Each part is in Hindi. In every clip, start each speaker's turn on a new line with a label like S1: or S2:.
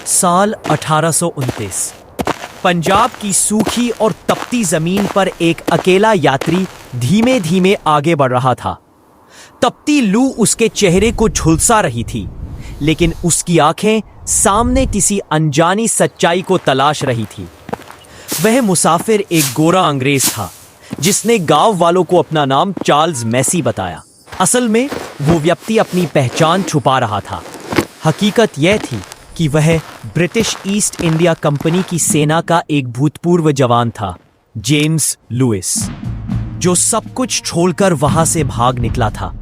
S1: साल 1829। पंजाब की सूखी और तपती जमीन पर एक अकेला यात्री धीमे धीमे आगे बढ़ रहा था। तपती लू उसके चेहरे को झुलसा रही थी, लेकिन उसकी आंखें सामने किसी अनजानी सच्चाई को तलाश रही थी। वह मुसाफिर एक गोरा अंग्रेज था, जिसने गांव वालों को अपना नाम चार्ल्स मैसी बताया। असल में वो व्यक्ति अपनी पहचान छुपा रहा था। हकीकत यह थी कि वह ब्रिटिश ईस्ट इंडिया कंपनी की सेना का एक भूतपूर्व जवान था, जेम्स लुइस, जो सब कुछ छोड़कर वहां से भाग निकला था।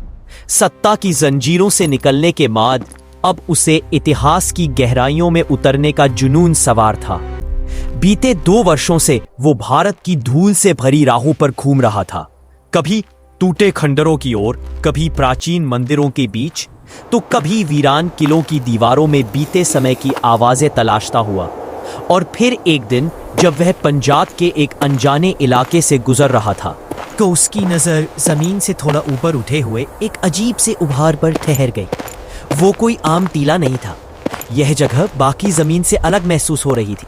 S1: सत्ता की जंजीरों से निकलने के बाद अब उसे इतिहास की गहराइयों में उतरने का जुनून सवार था। बीते 2 वर्षों से वो भारत की धूल से भरी राहों पर घूम रहा था, कभी टूटे खंडरों की ओर, कभी प्राचीन मंदिरों के बीच, तो कभी वीरान किलों की दीवारों में बीते समय की आवाजें तलाशता हुआ। और फिर एक दिन जब वह पंजाब के एक अनजाने इलाके से गुजर रहा था, तो उसकी नजर जमीन से थोड़ा ऊपर उठे हुए एक अजीब से उभार पर ठहर गई। वो कोई आम टीला नहीं था। यह जगह बाकी जमीन से अलग महसूस हो रही थी।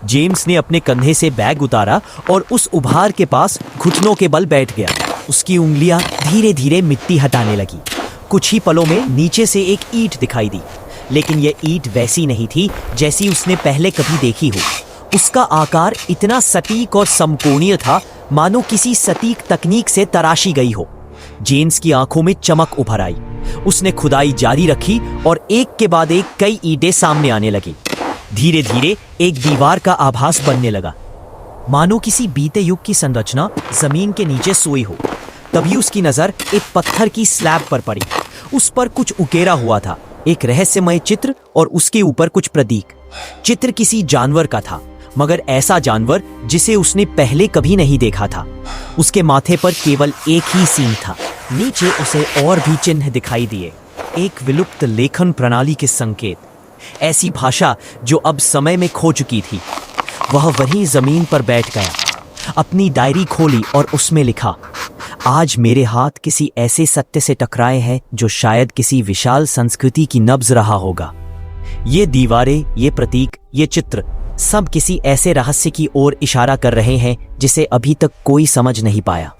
S1: जेम्स ने अपने कंधे से बैग उतारा और उस उभार के पास घुटनों के बल बैठ गया। उसकी उंगलियां धीरे धीरे मिट्टी हटाने लगी। कुछ ही पलों में नीचे से एक ईंट दिखाई दी, लेकिन यह ईंट वैसी नहीं थी जैसी उसने पहले कभी देखी हो। उसका आकार इतना सटीक और समकोणीय था, मानो किसी सटीक तकनीक से तराशी गई हो। जेम्स की आंखों में चमक उभर आई। उसने खुदाई जारी रखी और एक के बाद एक कई ईंटें सामने आने लगी। धीरे धीरे एक दीवार का आभास बनने लगा, मानो किसी बीते युग की संरचना जमीन के नीचे सोई हो। तभी उसकी नजर एक पत्थर की स्लैब पर पड़ी। उस पर कुछ उकेरा हुआ था, एक रहस्यमय चित्र और उसके ऊपर कुछ प्रतीक। चित्र किसी जानवर का था, मगर ऐसा जानवर जिसे उसने पहले कभी नहीं देखा था। उसके माथे पर केवल एक ही सींग था। नीचे उसे और भी चिन्ह दिखाई दिए, एक विलुप्त लेखन प्रणाली के संकेत, ऐसी भाषा जो अब समय में खो चुकी थी। वह वहीं जमीन पर बैठ गया, अपनी डायरी खोली और उसमें लिखा, आज मेरे हाथ किसी ऐसे सत्य से टकराए हैं जो शायद किसी विशाल संस्कृति की नब्ज रहा होगा। ये दीवारें, ये प्रतीक, ये चित्र सब किसी ऐसे रहस्य की ओर इशारा कर रहे हैं जिसे अभी तक कोई समझ नहीं पाया।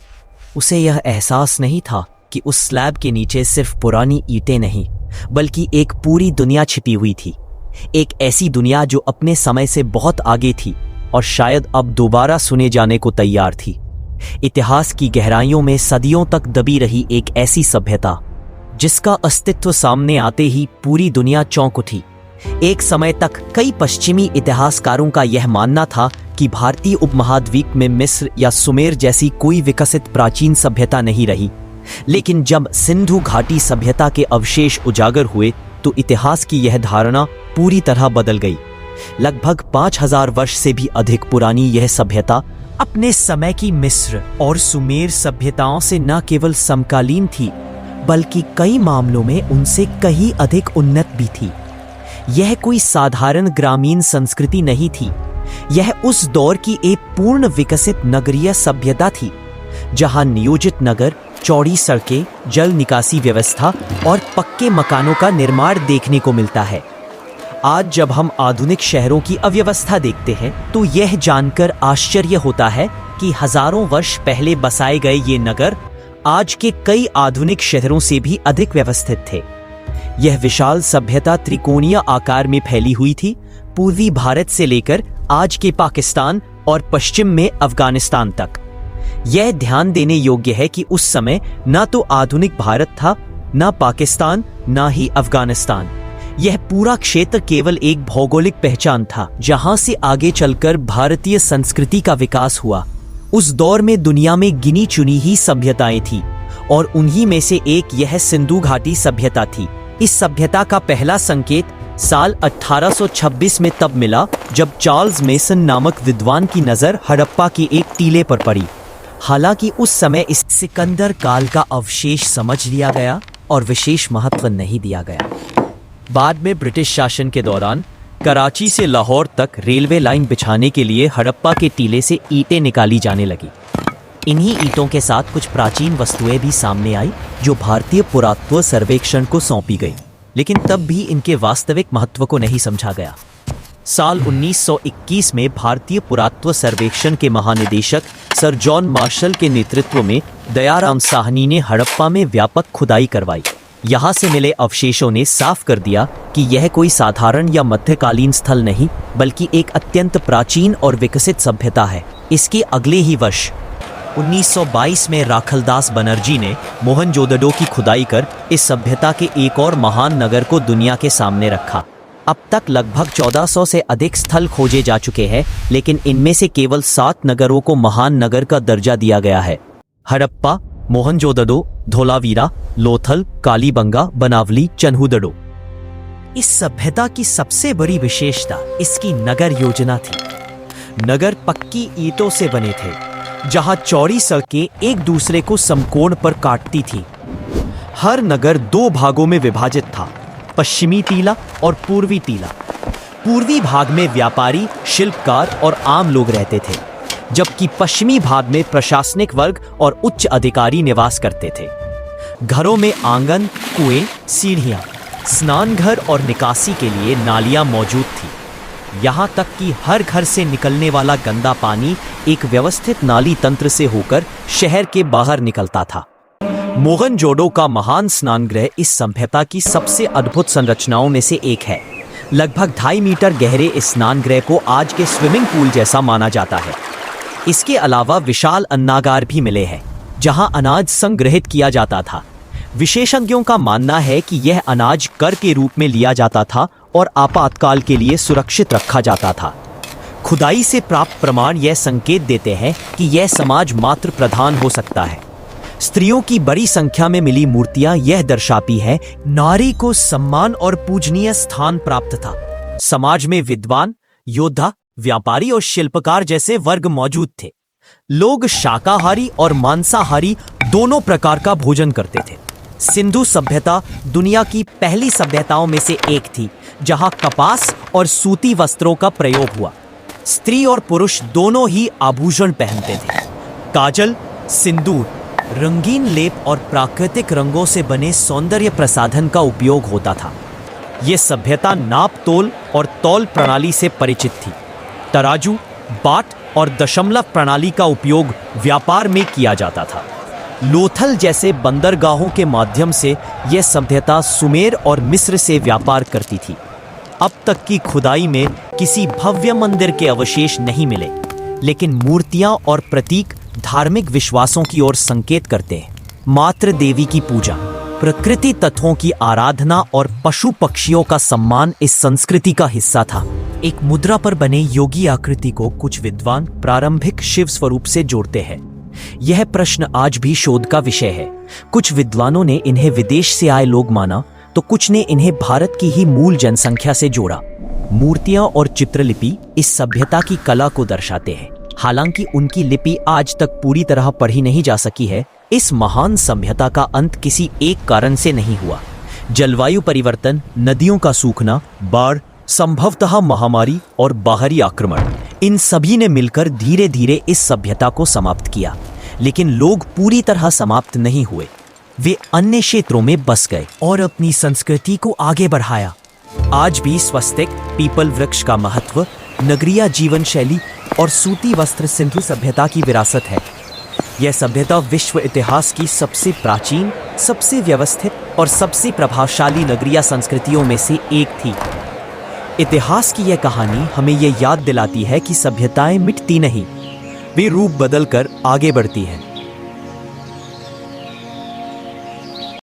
S1: उसे यह एहसास नहीं था कि उस स्लैब के नीचे सिर्फ पुरानी ईंटें नहीं, बल्कि एक पूरी दुनिया छिपी हुई थी। एक ऐसी दुनिया जो अपने समय से बहुत आगे थी और शायद अब दोबारा सुने जाने को तैयार थी। इतिहास की गहराइयों में सदियों तक दबी रही एक ऐसी सभ्यता जिसका अस्तित्व सामने आते ही पूरी दुनिया चौंक उठी। एक समय तक कई पश्चिमी इतिहासकारों का यह मानना था कि भारतीय उपमहाद्वीप में मिस्र या सुमेर जैसी कोई विकसित प्राचीन सभ्यता नहीं रही, लेकिन जब सिंधु घाटी सभ्यता के अवशेष उजागर हुए तो इतिहास की यह धारणा पूरी तरह बदल गई। लगभग 5000 वर्ष से भी अधिक पुरानी यह सभ्यता अपने समय की मिस्र और सुमेर सभ्यताओं से न केवल समकालीन थी, बल्कि कई मामलों में उनसे कहीं अधिक उन्नत भी थी। यह कोई साधारण ग्रामीण संस्कृति नहीं थी, यह उस दौर की एक पूर्ण विकसित नगरीय सभ्यता थी, जहां नियोजित नगर, चौड़ी सड़कें, जल निकासी व्यवस्था और पक्के मकानों का निर्माण देखने को मिलता है। आज जब हम आधुनिक शहरों की अव्यवस्था देखते हैं तो यह जानकर आश्चर्य होता है कि हजारों वर्ष पहले बसाए गए ये नगर आज के कई आधुनिक शहरों से भी अधिक व्यवस्थित थे। यह विशाल सभ्यता त्रिकोणीय आकार में फैली हुई थी, पूर्वी भारत से लेकर आज के पाकिस्तान और पश्चिम में अफगानिस्तान तक। यह ध्यान देने योग्य है कि उस समय न तो आधुनिक भारत था, न पाकिस्तान, न ही अफगानिस्तान। यह पूरा क्षेत्र केवल एक भौगोलिक पहचान था, जहां से आगे चलकर भारतीय संस्कृति का विकास हुआ। उस दौर में दुनिया में गिनी चुनी ही सभ्यताएं थीं और उन्हीं में से एक यह सिंधु घाटी सभ्यता थी। इस सभ्यता का पहला संकेत साल 1826 में तब मिला जब चार्ल्स मेसन नामक विद्वान की नजर हड़प्पा के एक टीले पर पड़ी। हालांकि उस समय इस सिकंदर काल का अवशेष समझ लिया गया और विशेष महत्व नहीं दिया गया। बाद में ब्रिटिश शासन के दौरान कराची से लाहौर तक रेलवे लाइन बिछाने के लिए हड़प्पा के टीले से ईंटें निकाली जाने लगी। इन्हीं ईंटों के साथ कुछ प्राचीन वस्तुएं भी सामने आई जो भारतीय पुरातत्व सर्वेक्षण को सौंपी गई, लेकिन तब भी इनके वास्तविक महत्व को नहीं समझा गया। साल 1921 में भारतीय पुरातत्व सर्वेक्षण के महानिदेशक सर जॉन मार्शल के नेतृत्व में दयाराम साहनी ने हड़प्पा में व्यापक खुदाई करवाई। यहाँ से मिले अवशेषों ने साफ कर दिया कि यह कोई साधारण या मध्यकालीन स्थल नहीं, बल्कि एक अत्यंत प्राचीन और विकसित सभ्यता है। इसके अगले ही वर्ष 1922 में राखलदास बनर्जी ने मोहनजोदड़ो की खुदाई कर इस सभ्यता के एक और महान नगर को दुनिया के सामने रखा। अब तक लगभग 1400 से अधिक स्थल खोजे जा चुके हैं, लेकिन इनमें से केवल 7 नगरों को महान नगर का दर्जा दिया गया है: हड़प्पा, मोहनजोदड़ो, धोलावीरा, लोथल, कालीबंगा, बनावली, चन्हुदड़ो। इस सभ्यता की सबसे बड़ी विशेषता इसकी नगर योजना थी। नगर पक्की ईंटों से बने थे, जहां चौड़ी सड़कें एक दूसरे को समकोण पर काटती थी। हर नगर 2 भागों में विभाजित था: पश्चिमी टीला और पूर्वी टीला। पूर्वी भाग में व्यापारी, शिल्पकार और आम लोग रहते थे, जबकि पश्चिमी भाग में प्रशासनिक वर्ग और उच्च अधिकारी निवास करते थे। घरों में आंगन, कुएं, सीढ़ियां, स्नान घर और निकासी के लिए नालियां मौजूद थी। यहाँ तक कि हर घर से निकलने वाला गंदा पानी एक व्यवस्थित नाली तंत्र से होकर शहर के बाहर निकलता था। मोहनजोदड़ो का महान स्नानगृह इस सभ्यता की सबसे अद्भुत संरचनाओं में से एक है। लगभग 2.5 मीटर गहरे इस स्नानगृह को आज के स्विमिंग पूल जैसा माना जाता है। इसके अलावा विशाल अन्नागार भी मिले हैं, जहां अनाज संग्रहित किया जाता था। विशेषज्ञों का मानना है कि यह अनाज कर के रूप में लिया जाता था और आपातकाल के लिए सुरक्षित रखा जाता था। खुदाई से प्राप्त प्रमाण यह संकेत देते हैं कि यह समाज मातृ प्रधान हो सकता है। स्त्रियों की बड़ी संख्या में मिली मूर्तियां यह दर्शाती हैं नारी को सम्मान और पूजनीय स्थान प्राप्त था। समाज में विद्वान, योद्धा, व्यापारी और शिल्पकार जैसे वर्ग मौजूद थे। लोग शाकाहारी और मांसाहारी दोनों प्रकार का भोजन करते थे। सिंधु सभ्यता दुनिया की पहली सभ्यताओं में से एक थी, जहां कपास और सूती वस्त्रों का प्रयोग हुआ। स्त्री और पुरुष दोनों ही आभूषण पहनते थे। काजल, सिंदूर, रंगीन लेप और प्राकृतिक रंगों से बने सौंदर्य प्रसाधन का उपयोग होता था। यह सभ्यता नाप तोल और तौल प्रणाली से परिचित थी। तराजू, बाट और दशमलव प्रणाली का उपयोग व्यापार में किया जाता था। लोथल जैसे बंदरगाहों के माध्यम से यह सभ्यता सुमेर और मिस्र से व्यापार करती थी। अब तक की खुदाई में किसी भव्य मंदिर के अवशेष नहीं मिले, लेकिन मूर्तियां और प्रतीक धार्मिक विश्वासों की ओर संकेत करते हैं। मातृ देवी की पूजा, प्रकृति तत्वों की आराधना और पशु पक्षियों का सम्मान इस संस्कृति का हिस्सा था। एक मुद्रा पर बने योगी आकृति को कुछ विद्वान प्रारंभिक शिव स्वरूप से जोड़ते हैं। यह प्रश्न आज भी शोध का विषय है। कुछ विद्वानों ने इन्हें विदेश से आए लोग माना, तो कुछ ने इन्हें भारत की ही मूल जनसंख्या से जोड़ा। मूर्तियां और चित्रलिपि इस सभ्यता की कला को दर्शाते हैं। हालांकि उनकी लिपि आज तक पूरी तरह पढ़ी नहीं जा सकी है। इस महान सभ्यता का अंत किसी एक कारण से नहीं हुआ। जलवायु परिवर्तन, नदियों का सूखना, बाढ़, संभवतः महामारी और बाहरी आक्रमण, इन सभी ने मिलकर धीरे धीरे इस सभ्यता को समाप्त किया। लेकिन लोग पूरी तरह समाप्त नहीं हुए। वे अन्य क्षेत्रों में बस गए और अपनी संस्कृति को आगे बढ़ाया। आज भी स्वस्तिक, पीपल वृक्ष का महत्व, नगरीय जीवन शैली और सूती वस्त्र सिंधु सभ्यता की विरासत है। यह सभ्यता विश्व इतिहास की सबसे प्राचीन, सबसे व्यवस्थित और सबसे प्रभावशाली नगरीय संस्कृतियों में से एक थी। इतिहास की यह कहानी हमें यह याद दिलाती है कि सभ्यताएं मिटती नहीं, वे रूप बदलकर आगे बढ़ती हैं।